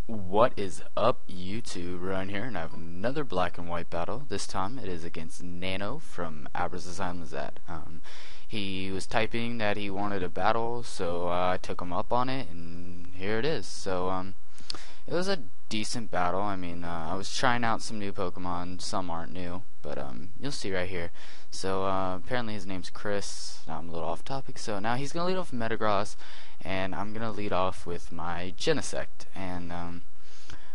What is up, YouTube? Ryan here, and I have another black and white battle. This time it is against Nano from Abras Design Lazat. He was typing that he wanted a battle, so I took him up on it, and here it is. So it was a decent battle. I mean, I was trying out some new Pokemon. Some aren't new, but you'll see right here. So apparently his name's Chris. Now I'm a little off topic. So now he's gonna lead off with Metagross, and I'm gonna lead off with my Genesect. And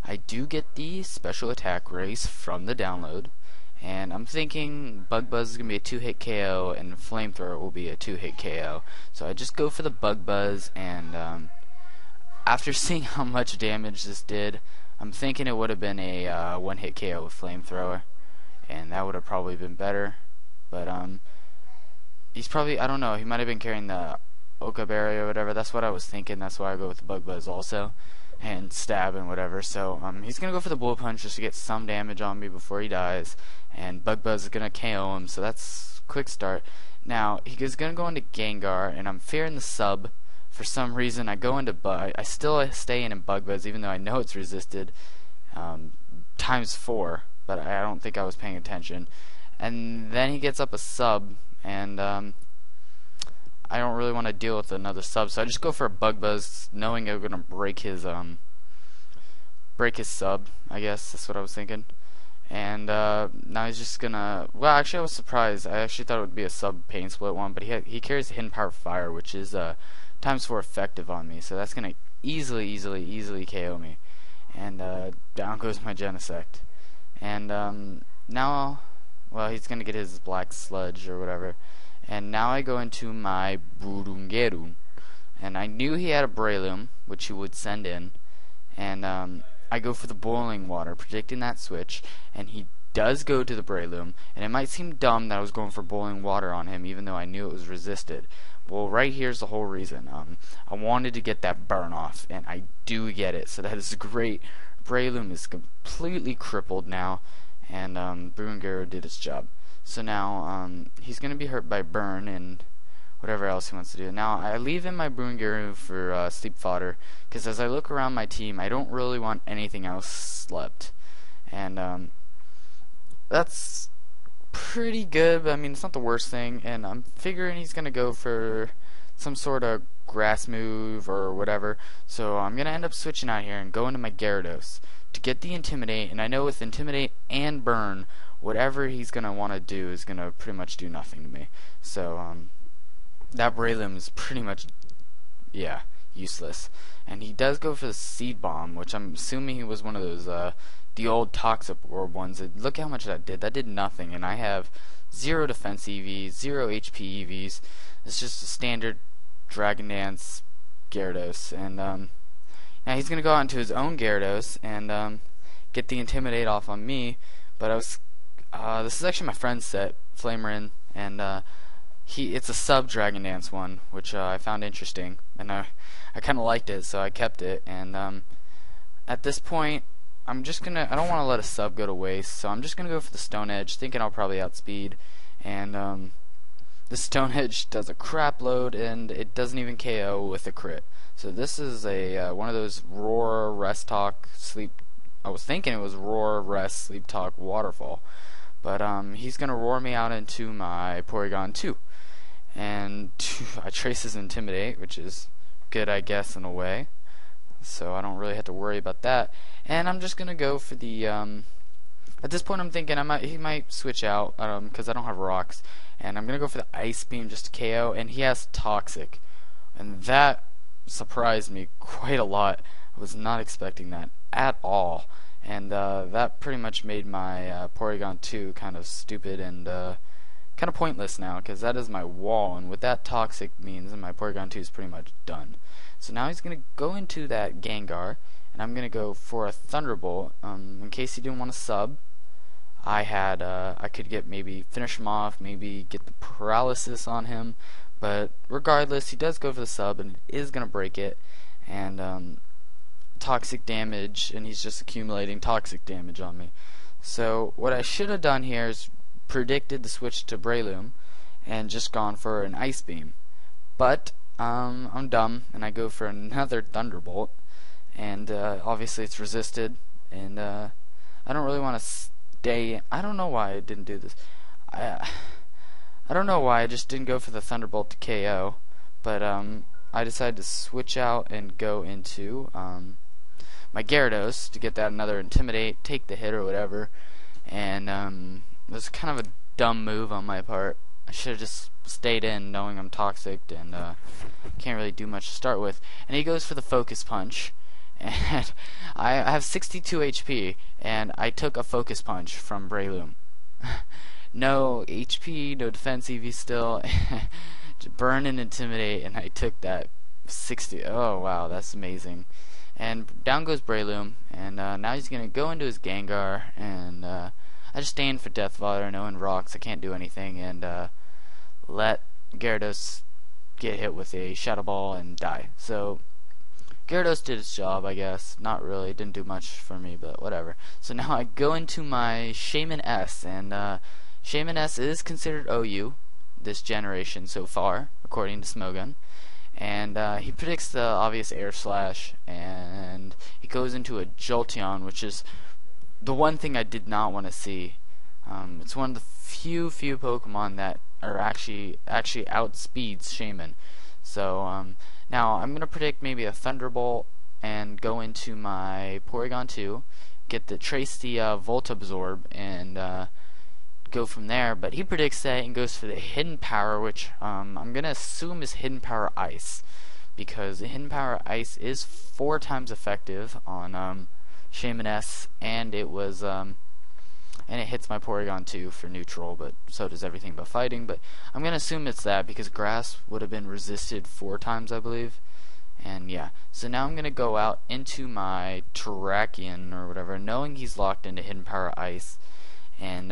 I do get the special attack race from the download, and I'm thinking Bug Buzz is gonna be a 2-hit KO, and Flamethrower will be a 2-hit KO. So I just go for the Bug Buzz, and after seeing how much damage this did, I'm thinking it would have been a 1-hit KO with Flamethrower, and that would have probably been better. But he's probably, I don't know, he might have been carrying the Oka Berry or whatever. That's what I was thinking. That's why I go with the Bug Buzz also, and stab and whatever. So he's gonna go for the Bullet Punch just to get some damage on me before he dies, and Bug Buzz is gonna KO him. So that's quick start. Now he's gonna go into Gengar, and I'm fearing the sub. For some reason, I go into I still stay in Bug Buzz even though I know it's resisted ×4, but I don't think I was paying attention. And then he gets up a sub, and I don't really want to deal with another sub, so I just go for a Bug Buzz, knowing I'm gonna break his sub. I guess that's what I was thinking. And now he's just gonna. Well, actually, I was surprised. I actually thought it would be a sub pain split one, but he carries Hidden Power Fire, which is ×4 effective on me, so that's gonna easily KO me. And down goes my Genesect. And now, well, he's gonna get his Black Sludge or whatever. And now I go into my Burungeru, and I knew he had a Breloom, which he would send in, and I go for the Boiling Water, predicting that switch, and he does go to the Breloom, and it might seem dumb that I was going for Boiling Water on him, even though I knew it was resisted. Well, right here's the whole reason. I wanted to get that burn off, and I do get it, so that is great. Breloom is completely crippled now, and Burungeru did its job. So now he's going to be hurt by burn and whatever else he wants to do. Now I leave in my Burungeru for sleep fodder, because as I look around my team, I don't really want anything else slept. And that's pretty good, but I mean, it's not the worst thing. And I'm figuring he's going to go for some sort of grass move or whatever. So I'm going to end up switching out here and go into my Gyarados to get the Intimidate. And I know with Intimidate and Burn, whatever he's going to want to do is going to pretty much do nothing to me. So that Breloom is pretty much, yeah, useless. And he does go for the Seed Bomb, which I'm assuming he was one of those the old Toxic Orb ones. Look how much that did. That did nothing, and I have 0 defense EVs, 0 HP EVs. It's just a standard Dragon Dance Gyarados. And now he's going to go out into his own Gyarados and get the Intimidate off on me. But I was this is actually my friend's set, Flamerin, and it's a sub Dragon Dance one, which I found interesting, and I kind of liked it, so I kept it. And at this point, I don't want to let a sub go to waste, so I'm just gonna go for the Stone Edge, thinking I'll probably outspeed. And the Stone Edge does a crap load, and it doesn't even KO with a crit. So this is a one of those Roar, Rest Talk, Sleep. I was thinking it was Roar, Rest, Sleep Talk, Waterfall. But he's going to roar me out into my Porygon 2. And I trace his Intimidate, which is good, I guess, in a way. So I don't really have to worry about that. And I'm just going to go for the... at this point I'm thinking he might switch out, because I don't have rocks. And I'm going to go for the Ice Beam just to KO. And he has Toxic. And that surprised me quite a lot. I was not expecting that at all. And that pretty much made my Porygon 2 kind of stupid and kind of pointless now, because that is my wall, and what that Toxic means, and my Porygon 2 is pretty much done. So now he's going to go into that Gengar, and I'm going to go for a Thunderbolt. In case he didn't want to sub, I could finish him off, maybe get the paralysis on him, but regardless, he does go for the sub, and it is going to break it, and toxic damage, and he's just accumulating toxic damage on me. So what I should have done here is predicted the switch to Breloom and just gone for an Ice Beam. But I'm dumb, and I go for another Thunderbolt, and obviously it's resisted, and I don't really want to stay. I don't know why I didn't do this. I I don't know why I just didn't go for the Thunderbolt to KO, but I decided to switch out and go into my Gyarados to get that another Intimidate, take the hit or whatever, and it was kind of a dumb move on my part. I should have just stayed in knowing I'm toxic and can't really do much to start with. And he goes for the Focus Punch, and I have 62 HP, and I took a Focus Punch from Breloom. No HP, no defense EV still, burn and Intimidate, and I took that 60. Oh wow, that's amazing. And down goes Breloom, and now he's gonna go into his Gengar, and I just stay in for Death Fodder, knowing rocks, I can't do anything, and let Gyarados get hit with a Shadow Ball and die. So Gyarados did its job, I guess. Not really, didn't do much for me, but whatever. So now I go into my Shaman S, and Shaman S is considered OU this generation so far, according to Smogun. And he predicts the obvious Air Slash, and he goes into a Jolteon, which is the one thing I did not want to see. It's one of the few Pokemon that are actually outspeeds Shaman. So now I'm gonna predict maybe a Thunderbolt and go into my Porygon 2, get the trace the Volt Absorb, and go from there. But he predicts that and goes for the Hidden Power, which I'm gonna assume is Hidden Power Ice, because Hidden Power Ice is 4 times effective on Shaman S, and it was and it hits my Porygon 2 for neutral, but so does everything but fighting. But I'm gonna assume it's that, because Grass would have been resisted 4 times, I believe. And yeah, so now I'm gonna go out into my Terrakion or whatever, knowing he's locked into Hidden Power Ice, and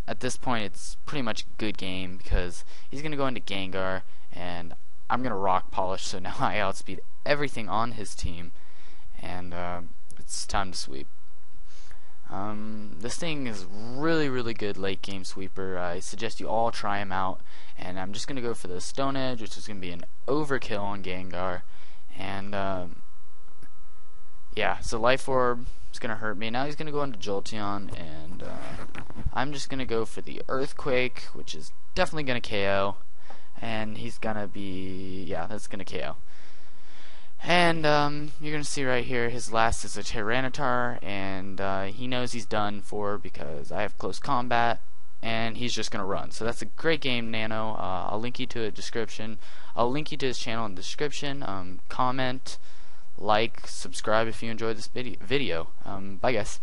at this point it's pretty much a good game, because he's gonna go into Gengar, and I'm gonna Rock Polish, so now I outspeed everything on his team, and it's time to sweep. This thing is really good late game sweeper. I suggest you all try him out, and I'm just gonna go for the Stone Edge, which is gonna be an overkill on Gengar, and yeah, so Life Orb is gonna hurt me. Now he's gonna go into Jolteon, and I'm just gonna go for the Earthquake, which is definitely gonna KO, and he's gonna be, yeah, that's gonna KO. And you're gonna see right here, his last is a Tyranitar, and he knows he's done for, because I have close combat, and he's just gonna run. So that's a great game, Nano. I'll link you to a description. I'll link you to his channel in the description. Comment, like, subscribe if you enjoyed this video. Bye guys.